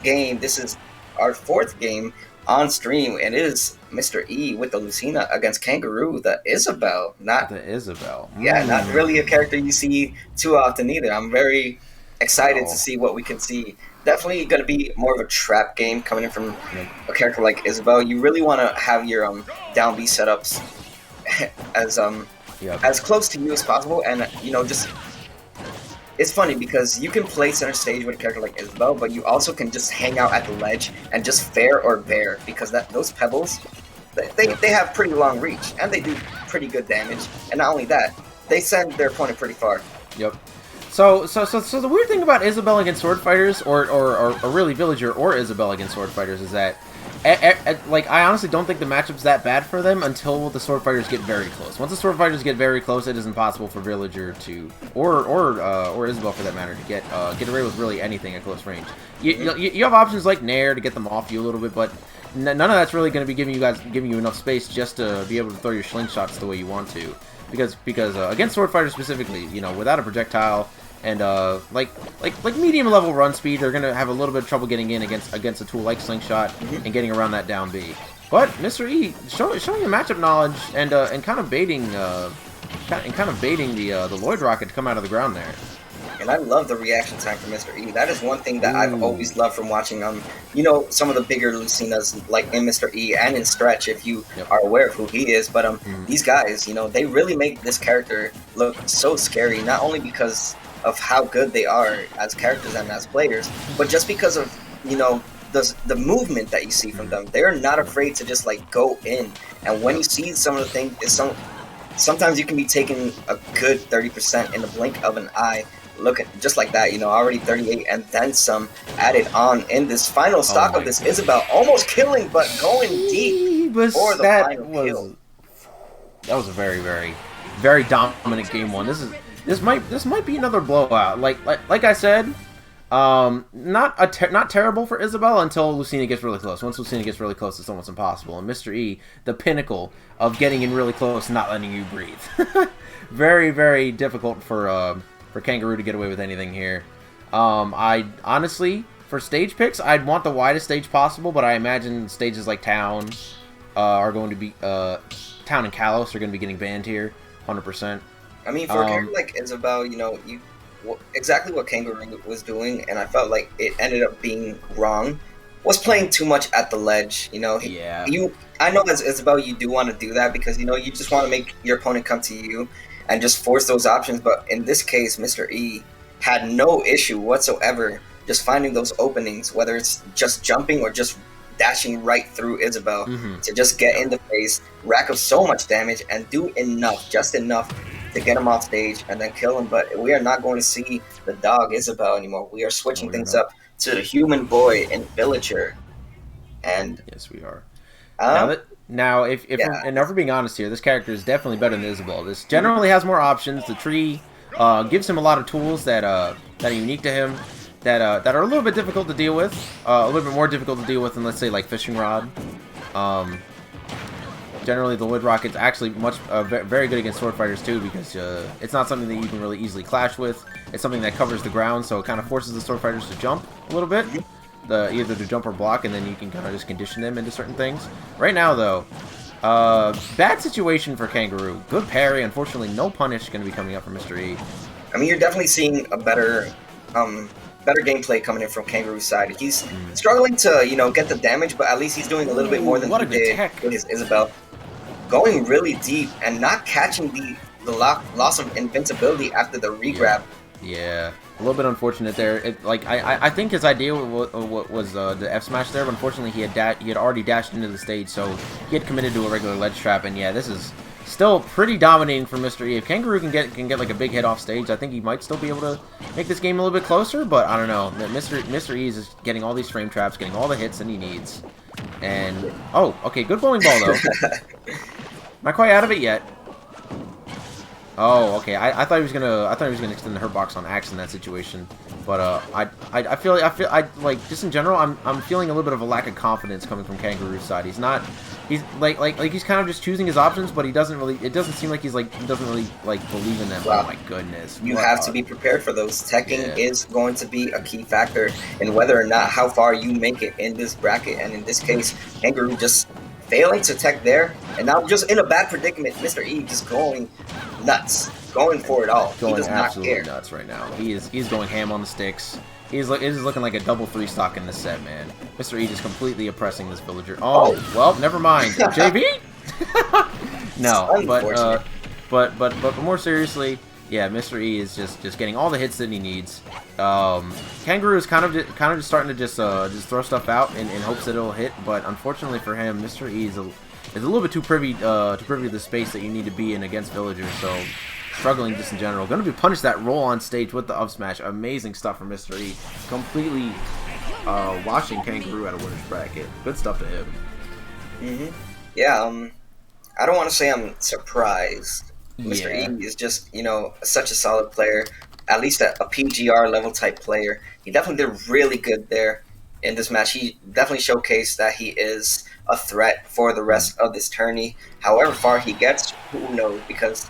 game. This is our fourth game on stream, and it is Mr. E with the Lucina against Kangaroo, the Isabelle. Not The Isabelle. Yeah, not really a character you see too often either. I'm very excited to No. see what we can see. Definitely going to be more of a trap game coming in from Yep. a character like Isabelle. You really want to have your down B setups as Yep. as close to you as possible, and just it's funny because you can play center stage with a character like Isabelle, but you also can just hang out at the ledge and just fair or bear because those pebbles, they have pretty long reach and they do pretty good damage. And not only that, they send their opponent pretty far. Yep. So the weird thing about Isabelle against sword fighters, or really Villager or Isabelle against sword fighters, is that like, I honestly don't think the matchup's that bad for them until the sword fighters get very close. Once the sword fighters get very close, it is impossible for Villager to, or Isabelle for that matter, to get away with really anything at close range. You have options like Nair to get them off you a little bit, but none of that's really going to be giving you enough space just to be able to throw your slingshots the way you want to. Because against sword fighters specifically, without a projectile and like medium level run speed, they're gonna have a little bit of trouble getting in against a tool like slingshot and getting around that down B. But Mr. E showing the matchup knowledge and kind of baiting the Lloyd rocket to come out of the ground there. And I love the reaction time for Mr. E. That is one thing that I've always loved from watching some of the bigger Lucinas like in Mr. E and in Stretch, if you are aware of who he is. But these guys, they really make this character look so scary, not only because of how good they are as characters and as players, but just because of the movement that you see from them. They're not afraid to just like go in, and when you see some of the things, sometimes you can be taking a good 30% in the blink of an eye. Look at just like that, already 38 and then some added on in this final stock of this Isabelle, almost killing, but going deep for the final kill. That was a very, very, very dominant game one. This might be another blowout. Like I said, not terrible for Isabelle until Lucina gets really close. Once Lucina gets really close, it's almost impossible. And Mr. E, the pinnacle of getting in really close and not letting you breathe. Very, very difficult for Kangaroo to get away with anything here. I honestly, for stage picks, I'd want the widest stage possible, but I imagine stages like Town are going to be Town and Kalos are going to be getting banned here, 100%. I mean, for a character like Isabelle, exactly what Kangaroo was doing, and I felt like it ended up being wrong, was playing too much at the ledge. Yeah. I know as Isabelle, you do want to do that because you just want to make your opponent come to you and just force those options. But in this case, Mr. E had no issue whatsoever just finding those openings, whether it's just jumping or just dashing right through Isabelle to just get in the face, rack up so much damage, and do just enough to get him off stage and then kill him. But we are not going to see the dog Isabelle anymore. We are switching things up to the human boy and Villager. And yes, we are. Now, if we're being honest here, this character is definitely better than Isabelle. This generally has more options. The tree gives him a lot of tools that are unique to him, that are a little bit difficult to deal with, a little bit more difficult to deal with than, let's say, like Fishing Rod. Generally, the Lloyd Rocket's actually very good against sword fighters too, because it's not something that you can really easily clash with. It's something that covers the ground, so it kind of forces the sword fighters to jump a little bit. Either to jump or block, and then you can kind of just condition them into certain things. Right now, though, bad situation for Kangaroo. Good parry. Unfortunately, no punish going to be coming up for Mr. E. I mean, you're definitely seeing a better gameplay coming in from Kangaroo's side. He's struggling to get the damage, but at least he's doing a little bit more than he did with his Isabelle. Going really deep and not catching the loss of invincibility after the regrab. Yeah, a little bit unfortunate there. I think his idea was the F smash there, but unfortunately he had already dashed into the stage, so he had committed to a regular ledge trap. And yeah, this is still pretty dominating for Mr. E. If Kangaroo can get like a big hit off stage, I think he might still be able to make this game a little bit closer. But I don't know. Mr. E is getting all these frame traps, getting all the hits that he needs. And okay, good bowling ball though. Not quite out of it yet. Oh, okay. I thought he was gonna extend the hurt box on Axe in that situation, but I feel like just in general I'm feeling a little bit of a lack of confidence coming from Kangaroo's side. He's not, he's like he's kind of just choosing his options, but he doesn't really. It doesn't seem like he doesn't really like believe in them. Wow. Oh my goodness! You have to be prepared for those. Teching is going to be a key factor in whether or not how far you make it in this bracket, and in this case, Kangaroo just failing to tech there, and now just in a bad predicament. Mr. E just going nuts, going for it all. Going he does absolutely not care. nuts right now. He's going ham on the sticks. It is looking like a double 3-stock in this set, man. Mr. E just completely oppressing this villager. Oh, well, never mind. JV? No, but more seriously, yeah, Mr. E is just getting all the hits that he needs. Kangaroo is kind of just starting to just throw stuff out in hopes that it'll hit, but unfortunately for him, Mr. E is a little bit too privy to the space that you need to be in against villagers. So struggling just in general. Going to be punished that roll on stage with the up smash. Amazing stuff from Mr. E. Completely washing Kangaroo out of winner's bracket. Good stuff to him. Yeah. I don't want to say I'm surprised. Mr. E is just, such a solid player, at least a PGR level type player. He definitely did really good there in this match. He definitely showcased that he is a threat for the rest of this tourney. However far he gets, who knows? Because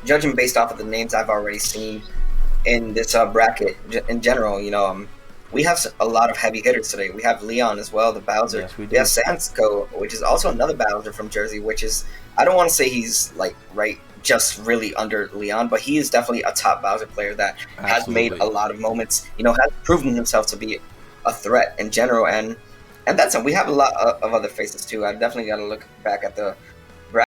judging based off of the names I've already seen in this bracket in general, we have a lot of heavy hitters today. We have Leon as well, the Bowser. Yes, we have Sansko, which is also another Bowser from Jersey, which is, I don't want to say he's just really under Leon, but he is definitely a top Bowser player that has made a lot of moments, has proven himself to be a threat in general. And that's it. We have a lot of other faces too. I've definitely got to look back at the